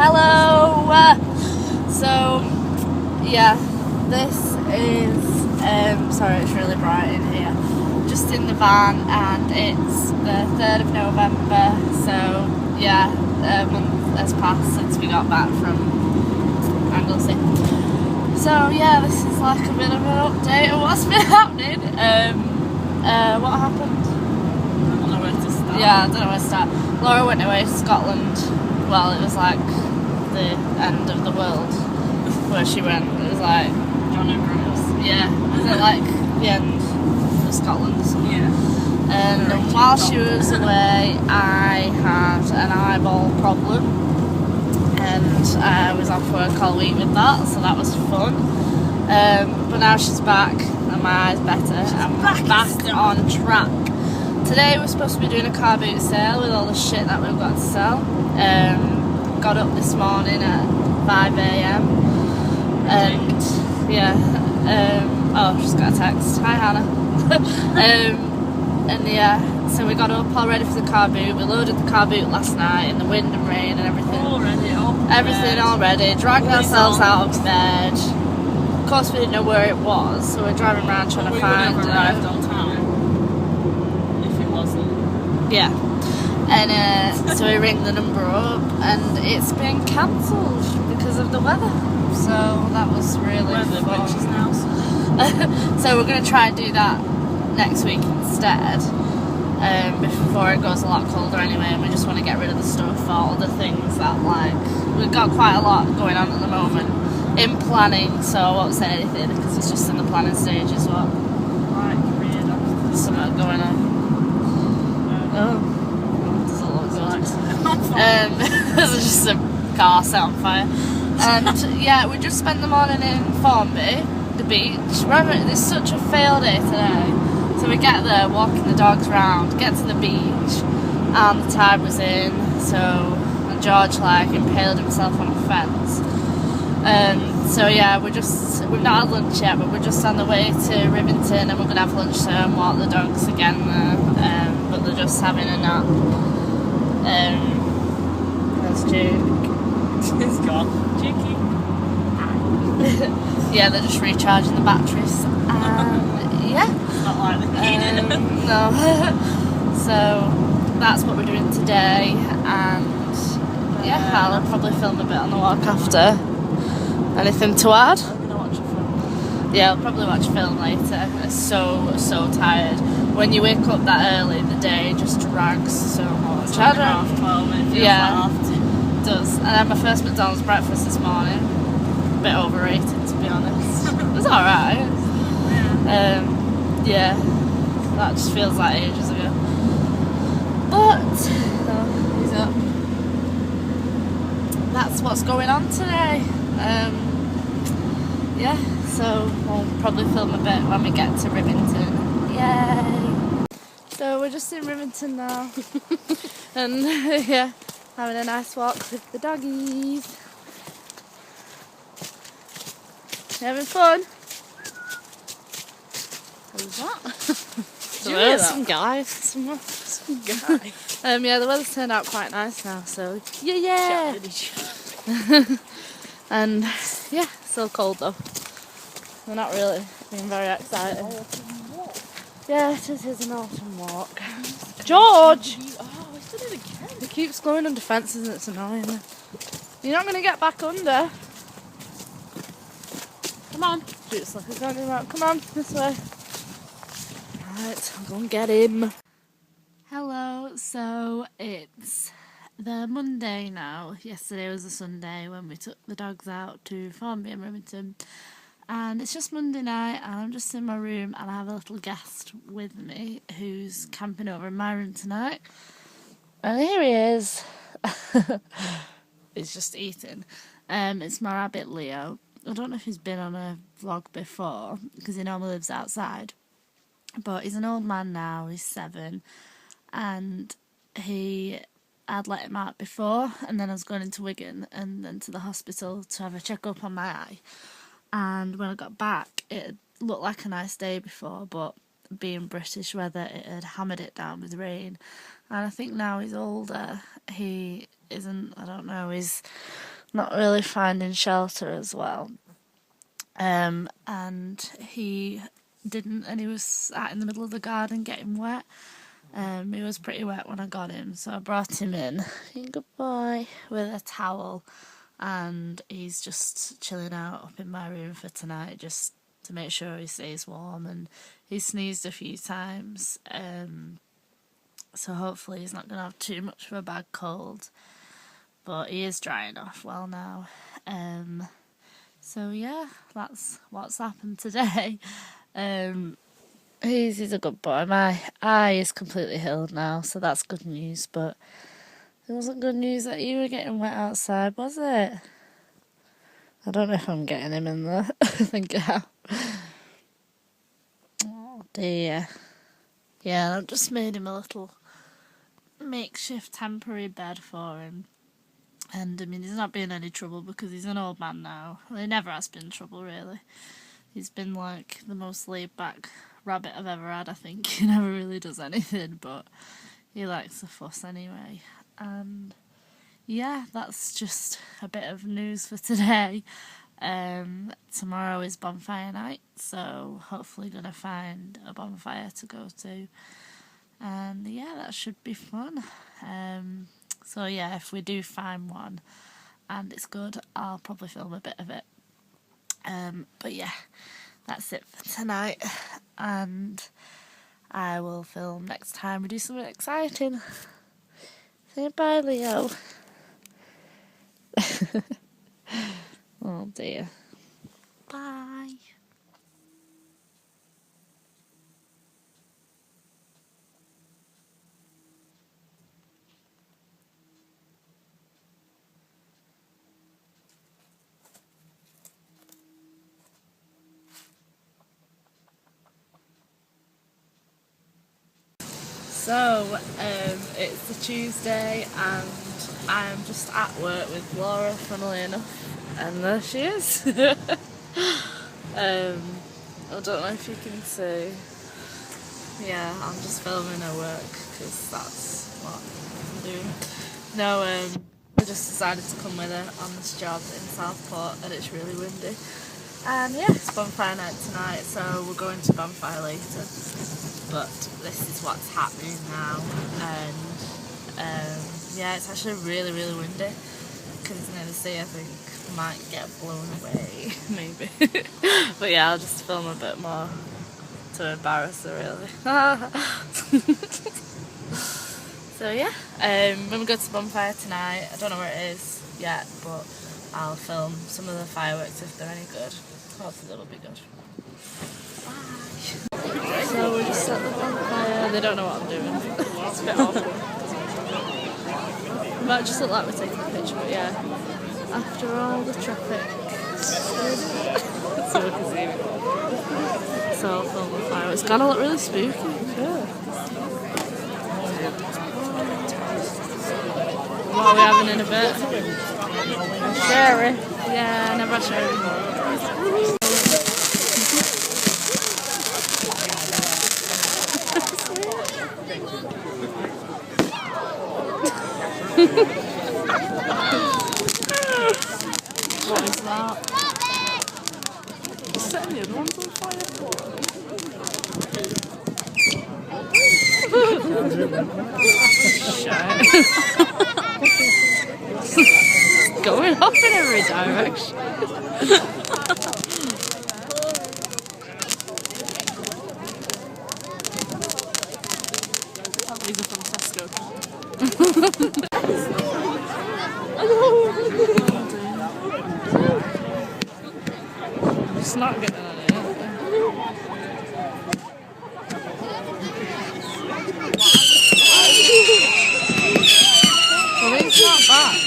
Hello! So, yeah, this is, sorry it's really bright in here, just in the van, and it's the 3rd of November, so yeah, a month has passed since we got back from Anglesey. So yeah, this is like a bit of an update of what's been happening. What happened? I don't know where to start. Yeah, I don't know where to start. Laura went away to Scotland. Well, it was like the end of the world where she went. It was like John O'Groats. yeah, was it like the end of Scotland or something? Yeah. And while she was away, I had an eyeball problem, and I was off work all week with that, so that was fun. But now she's back, and my eye's better, and we're back on track. Today we're supposed to be doing a car boot sale with all the shit that we've got to sell. Got up this morning at 5 a.m. and yeah, oh, just got a text. Hi Hannah. And yeah, so we got up all ready for the car boot. We loaded the car boot last night in the wind and rain and everything. Everything all ready. Dragged ourselves out of bed. Of course, we didn't know where it was, so we're driving around trying to find it. We would have arrived on time if it wasn't. Yeah. And so we ring the number up, and it's been cancelled because of the weather. So that was really fun. Which is now. So we're going to try and do that next week instead, before it goes a lot colder anyway, and we just want to get rid of the stuff, all the things that, like, we've got quite a lot going on at the moment in planning, so I won't say anything because it's just in the planning stages. What? Like, weird. There's something going on. Oh, does it look good? There's just a car set on fire. And yeah, we just spent the morning in Formby, the beach. It's such a fail day today. So we get there, walking the dogs around, get to the beach, and the tide was in, and George like impaled himself on a fence. So yeah, we've not had lunch yet, but we're just on the way to Rivington, and we're going to have lunch there and walk the dogs again there, but they're just having a nap. That's Jake. It's gone. Cheeky. Yeah, they're just recharging the batteries. Yeah. It's not like the heating. No. So that's what we're doing today, and yeah, I'll probably film a bit on the walk after. Anything to add? I'm gonna watch a film. Yeah, I'll probably watch a film later. I'm so tired. When you wake up that early, the day just drags so much. It's like 12:30. It feels Yeah. like 2:30. It does. And I had my first McDonald's breakfast this morning. A bit overrated, to be honest. It was alright. Yeah, that just feels like ages ago. But he's up. That's what's going on today. Yeah, so we'll probably film a bit when we get to Rivington. Yay! So we're just in Rivington now, and yeah, having a nice walk with the doggies. You having fun? Who's that? Some guy. Some Guy. yeah, the weather's turned out quite nice now, so yeah. And yeah, still cold though. We're not really being very excited. Yeah, it is an autumn walk. George! Oh, he's done it again. He keeps going under fences and it's annoying. You're not going to get back under. Come on. Juice like a about. Come on, this way. Right, I'll go and get him. Hello, so it's the Monday now. Yesterday was the Sunday when we took the dogs out to Formby and Rivington. And it's just Monday night, and I'm just in my room, and I have a little guest with me who's camping over in my room tonight. And here he is. He's just eating. It's my rabbit Leo. I don't know if he's been on a vlog before, because he normally lives outside. But he's an old man now, he's 7. And I'd let him out before, and then I was going into Wigan, and then to the hospital to have a check-up on my eye. And when I got back, it looked like a nice day before, but being British weather, it had hammered it down with rain. And I think now he's older, he isn't, I don't know, he's not really finding shelter as well. And he didn't, and he was sat in the middle of the garden getting wet. He was pretty wet when I got him, so I brought him in. Good boy, with a towel, and he's just chilling out up in my room for tonight, just to make sure he stays warm. And he sneezed a few times, so hopefully he's not going to have too much of a bad cold. But he is drying off well now. So yeah, that's what's happened today. He's a good boy. My eye is completely healed now, so that's good news. But it wasn't good news that you were getting wet outside, was it? I don't know if I'm getting him in there. I think I am. Oh dear. Yeah, I've just made him a little makeshift temporary bed for him. And I mean, he's not being any trouble because he's an old man now. Well, he never has been trouble, really. He's been like the most laid back rabbit I've ever had, I think. He never really does anything, but he likes the fuss anyway. And yeah, that's just a bit of news for today. Tomorrow is bonfire night, so hopefully gonna find a bonfire to go to. And yeah, that should be fun. So yeah, if we do find one and it's good, I'll probably film a bit of it. But yeah, that's it for tonight, and I will film next time we do something exciting. Say bye, Leo. Oh dear. Bye. So, it's a Tuesday and I'm just at work with Laura, funnily enough, and there she is. I don't know if you can see. Yeah, I'm just filming her work because that's what I'm doing. No, I just decided to come with her on this job in Southport, and it's really windy. And yeah, it's bonfire night tonight, so we're going to bonfire later. But this is what's happening now, and yeah, it's actually really windy because it's near the sea. I think I might get blown away, maybe. But yeah, I'll just film a bit more to embarrass her, really. So yeah, when we go to bonfire tonight, I don't know where it is yet, but I'll film some of the fireworks if they're any good. Hopefully it'll be good. Bye. So we're just at the bonfire. They don't know what I'm doing. It's a bit awkward. It might just look like we're taking a picture, but yeah. After all the traffic. So we can see it. So I'll film the fire. It's gonna look really spooky. Yeah. What are we having in a bit? Sherry. Yeah, never had sherry before. What is that? Setting the other ones on fire. Shit. Going off in every direction. These are from Tesco. It's not getting on it. Well, it's not bad.